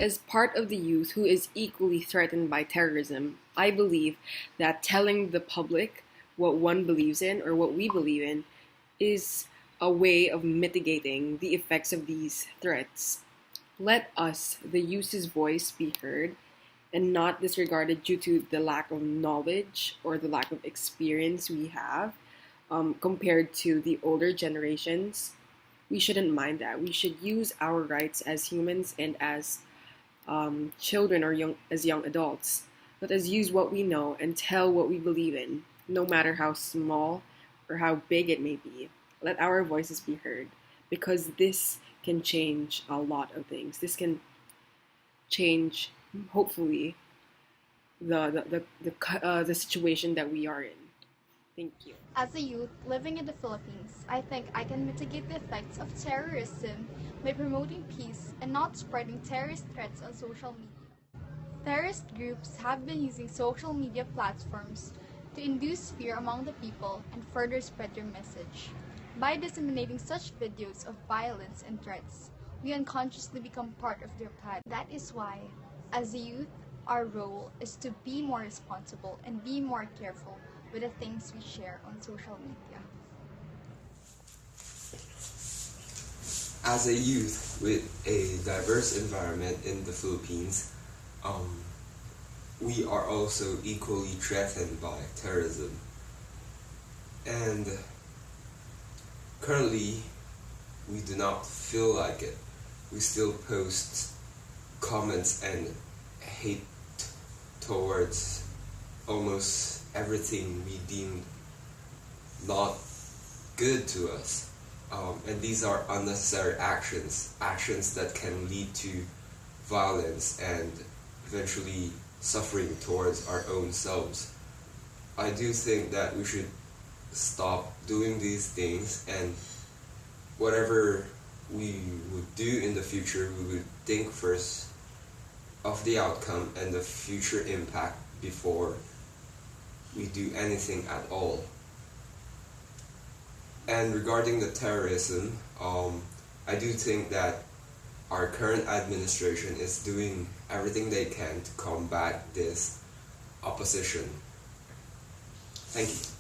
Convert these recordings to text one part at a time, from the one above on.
As part of the youth who is equally threatened by terrorism, I believe that telling the public what one believes in or what we believe in is a way of mitigating the effects of these threats. Let us, the youth's voice, be heard and not disregarded due to the lack of knowledge or the lack of experience we have compared to the older generations. We shouldn't mind that. We should use our rights as humans and as children or young adults. Let us use what we know and tell what we believe in, no matter how small or how big it may be. Let our voices be heard, because this can change a lot of things. This can change, hopefully, the situation that we are in. Thank you. As a youth living in the Philippines, I think I can mitigate the effects of terrorism by promoting peace and not spreading terrorist threats on social media. Terrorist groups have been using social media platforms to induce fear among the people and further spread their message. By disseminating such videos of violence and threats, we unconsciously become part of their plan. That is why, as a youth, our role is to be more responsible and be more careful with the things we share on social media. As a youth with a diverse environment in the Philippines, we are also equally threatened by terrorism. And currently, we do not feel like it. We still post comments and hate towards almost everything we deem not good to us. And these are unnecessary actions that can lead to violence and eventually suffering towards our own selves. I do think that we should stop doing these things, and whatever we would do in the future, we would think first of the outcome and the future impact before we do anything at all. And regarding the terrorism, I do think that our current administration is doing everything they can to combat this opposition. Thank you.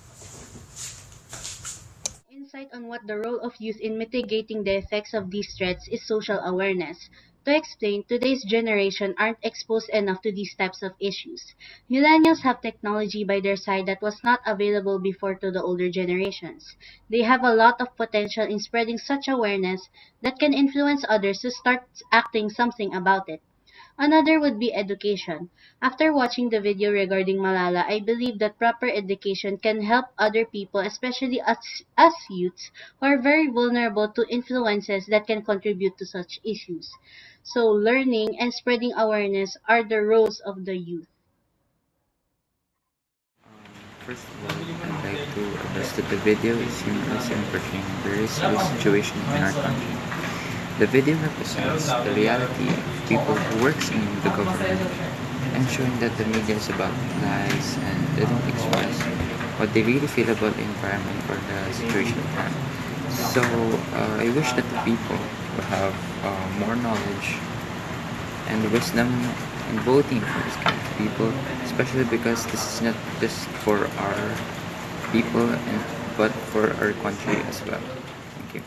Insight on what the role of youth in mitigating the effects of these threats is social awareness. To explain, today's generation aren't exposed enough to these types of issues. Millennials have technology by their side that was not available before to the older generations. They have a lot of potential in spreading such awareness that can influence others to start acting something about it. Another would be education. After watching the video regarding Malala, I believe that proper education can help other people, especially us youths, who are very vulnerable to influences that can contribute to such issues. So, learning and spreading awareness are the roles of the youth. First of all, I'd like to address that the video is humorous and portraying a very serious situation in our country. The video represents the reality of people who works in the government and showing that the media is about lies and they don't express what they really feel about the environment or the situation at hand. So I wish that the people will have more knowledge and wisdom in voting for this kind of people, especially because this is not just for our people and but for our country as well. Thank you.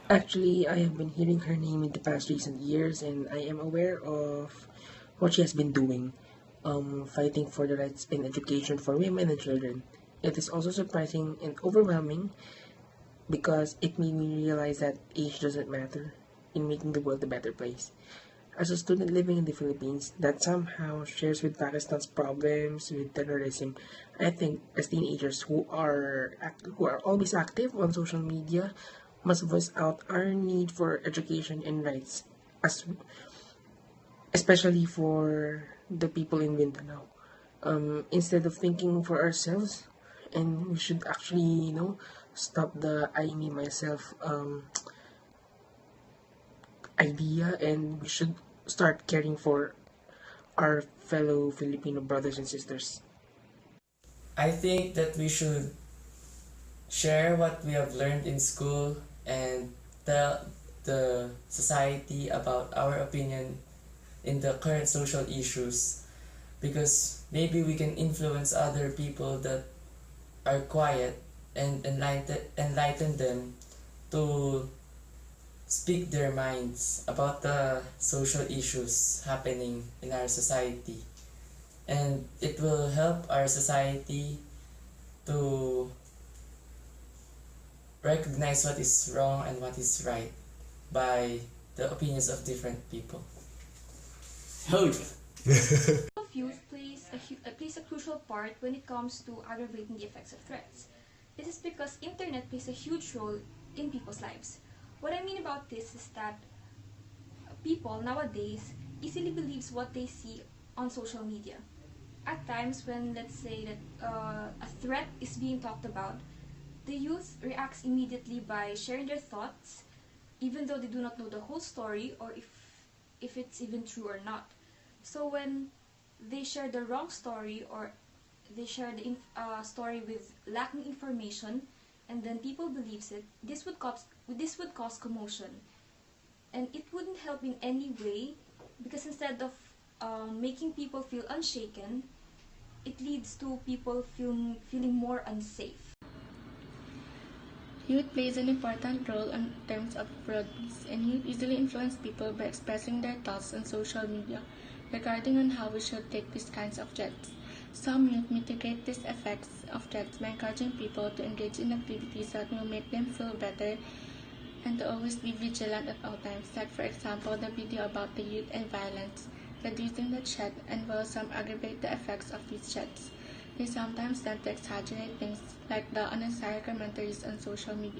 Actually, I have been hearing her name in the past recent years, and I am aware of what she has been doing, fighting for the rights and education for women and children. It is also surprising and overwhelming because it made me realize that age doesn't matter in making the world a better place. As a student living in the Philippines that somehow shares with Pakistan's problems with terrorism, I think as teenagers who are always active on social media must voice out our need for education and rights, as especially for the people in Mindanao. Instead of thinking for ourselves, and we should actually, stop the I, me, myself idea, and we should start caring for our fellow Filipino brothers and sisters. I think that we should share what we have learned in school and tell the society about our opinion in the current social issues, because maybe we can influence other people that are quiet and enlighten them to speak their minds about the social issues happening in our society. And it will help our society to recognize what is wrong and what is right by the opinions of different people. Youth plays a crucial part when it comes to aggravating the effects of threats. This is because internet plays a huge role in people's lives. What I mean about this is that people nowadays easily believes what they see on social media. At times when, let's say that a threat is being talked about, the youth reacts immediately by sharing their thoughts, even though they do not know the whole story or if it's even true or not. So when they share the wrong story, or they share the story with lacking information, and then people believes it, this would cause commotion, and it wouldn't help in any way, because instead of making people feel unshaken, it leads to people feeling more unsafe. Youth plays an important role in terms of world peace, and youth easily influence people by expressing their thoughts on social media regarding on how we should take these kinds of threats. Some youth mitigate these effects of threats by encouraging people to engage in activities that will make them feel better and to always be vigilant at all times, like for example the video about the youth and violence, reducing the threat, and while some aggravate the effects of these threats, they sometimes tend to exaggerate things like the unnecessary commentaries on social media.